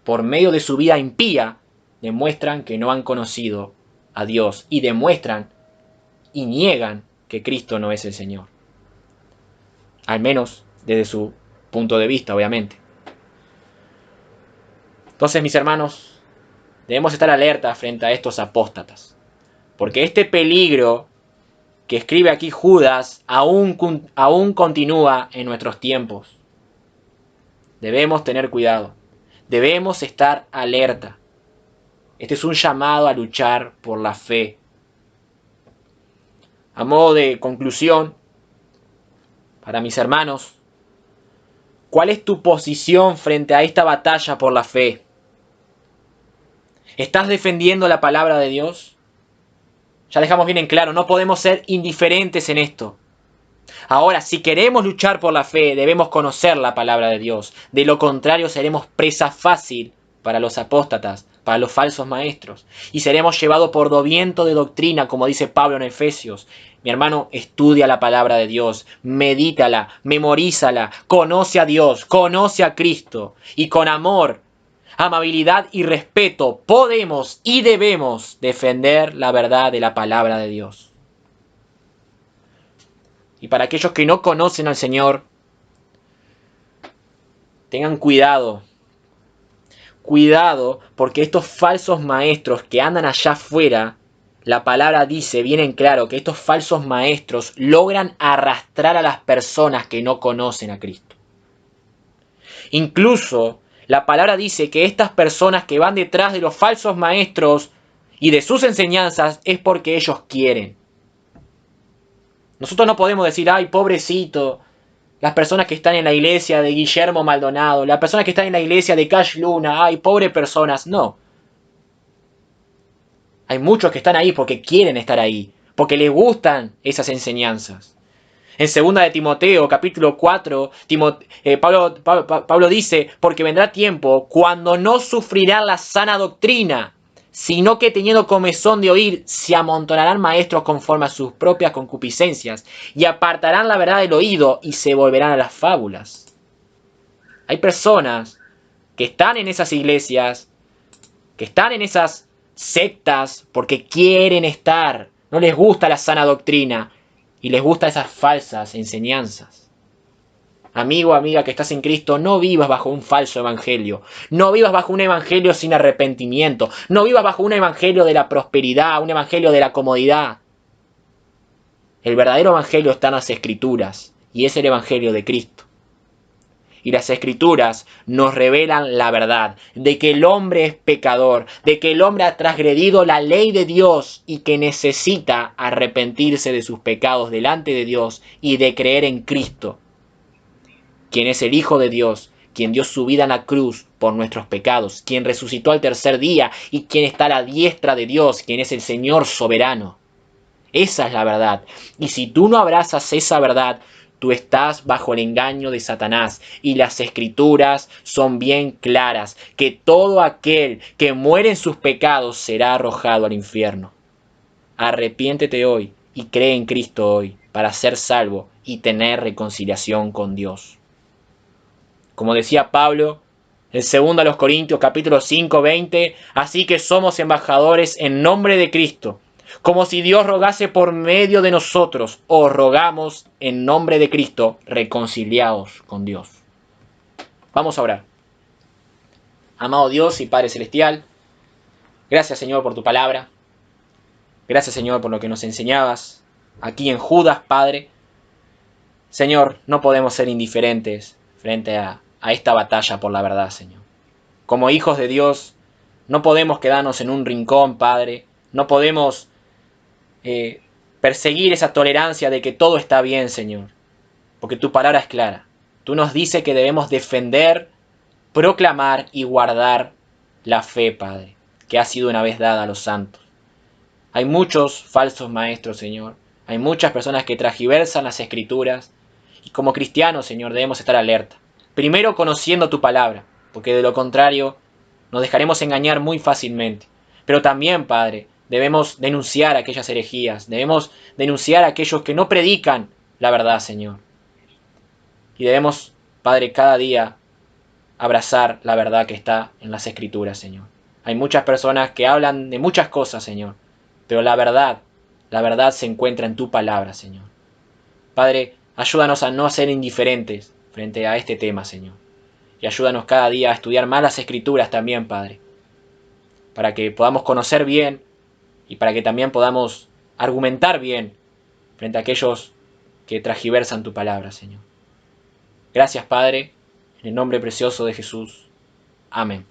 A: por medio de su vida impía, demuestran que no han conocido a Dios y demuestran y niegan que Cristo no es el Señor. Al menos desde su punto de vista, obviamente. Entonces, mis hermanos, debemos estar alerta frente a estos apóstatas. Porque este peligro que escribe aquí Judas aún continúa en nuestros tiempos. Debemos tener cuidado. Debemos estar alerta. Este es un llamado a luchar por la fe. A modo de conclusión, para mis hermanos, ¿cuál es tu posición frente a esta batalla por la fe? ¿Estás defendiendo la palabra de Dios? Ya dejamos bien en claro, no podemos ser indiferentes en esto. Ahora, si queremos luchar por la fe, debemos conocer la palabra de Dios. De lo contrario, seremos presa fácil para los apóstatas, para los falsos maestros. Y seremos llevados por viento de doctrina, como dice Pablo en Efesios. Mi hermano, estudia la palabra de Dios, medítala, memorízala, conoce a Dios, conoce a Cristo. Y con amor, amabilidad y respeto podemos y debemos defender la verdad de la palabra de Dios. Y para aquellos que no conocen al Señor, tengan cuidado. Cuidado, porque estos falsos maestros que andan allá afuera, la palabra dice bien en claro que estos falsos maestros logran arrastrar a las personas que no conocen a Cristo. Incluso la palabra dice que estas personas que van detrás de los falsos maestros y de sus enseñanzas es porque ellos quieren. Nosotros no podemos decir, ay, pobrecito, las personas que están en la iglesia de Guillermo Maldonado, las personas que están en la iglesia de Cash Luna, ay, pobres personas. No. Hay muchos que están ahí porque quieren estar ahí, porque les gustan esas enseñanzas. En 2 de Timoteo, capítulo 4, Pablo dice, porque vendrá tiempo cuando no sufrirán la sana doctrina, sino que teniendo comezón de oír, se amontonarán maestros conforme a sus propias concupiscencias, y apartarán la verdad del oído y se volverán a las fábulas. Hay personas que están en esas iglesias, que están en esas sectas porque quieren estar, no les gusta la sana doctrina y les gustan esas falsas enseñanzas. Amigo, amiga que estás en Cristo, no vivas bajo un falso evangelio. No vivas bajo un evangelio sin arrepentimiento. No vivas bajo un evangelio de la prosperidad, un evangelio de la comodidad. El verdadero evangelio está en las Escrituras y es el evangelio de Cristo. Y las Escrituras nos revelan la verdad de que el hombre es pecador, de que el hombre ha transgredido la ley de Dios y que necesita arrepentirse de sus pecados delante de Dios y de creer en Cristo, quien es el Hijo de Dios, quien dio su vida en la cruz por nuestros pecados, quien resucitó al tercer día y quien está a la diestra de Dios, quien es el Señor soberano. Esa es la verdad. Y si tú no abrazas esa verdad, tú estás bajo el engaño de Satanás. Y las Escrituras son bien claras, que todo aquel que muere en sus pecados será arrojado al infierno. Arrepiéntete hoy y cree en Cristo hoy para ser salvo y tener reconciliación con Dios. Como decía Pablo, en 2 Corintios capítulo 5, 20, así que somos embajadores en nombre de Cristo, como si Dios rogase por medio de nosotros, os rogamos en nombre de Cristo, reconciliaos con Dios. Vamos a orar. Amado Dios y Padre Celestial, gracias Señor por tu palabra, gracias Señor por lo que nos enseñabas aquí en Judas, Padre. Señor, no podemos ser indiferentes frente a esta batalla por la verdad, Señor. Como hijos de Dios, no podemos quedarnos en un rincón, Padre. No podemos perseguir esa tolerancia de que todo está bien, Señor. Porque tu palabra es clara. Tú nos dices que debemos defender, proclamar y guardar la fe, Padre, que ha sido una vez dada a los santos. Hay muchos falsos maestros, Señor. Hay muchas personas que transgiversan las Escrituras. Y como cristianos, Señor, debemos estar alerta. Primero conociendo tu palabra, porque de lo contrario nos dejaremos engañar muy fácilmente. Pero también, Padre, debemos denunciar aquellas herejías, debemos denunciar a aquellos que no predican la verdad, Señor. Y debemos, Padre, cada día abrazar la verdad que está en las Escrituras, Señor. Hay muchas personas que hablan de muchas cosas, Señor, pero la verdad se encuentra en tu palabra, Señor. Padre, ayúdanos a no ser indiferentes frente a este tema, Señor. Y ayúdanos cada día a estudiar más las Escrituras también, Padre, para que podamos conocer bien y para que también podamos argumentar bien frente a aquellos que transgiversan tu palabra, Señor. Gracias, Padre, en el nombre precioso de Jesús. Amén.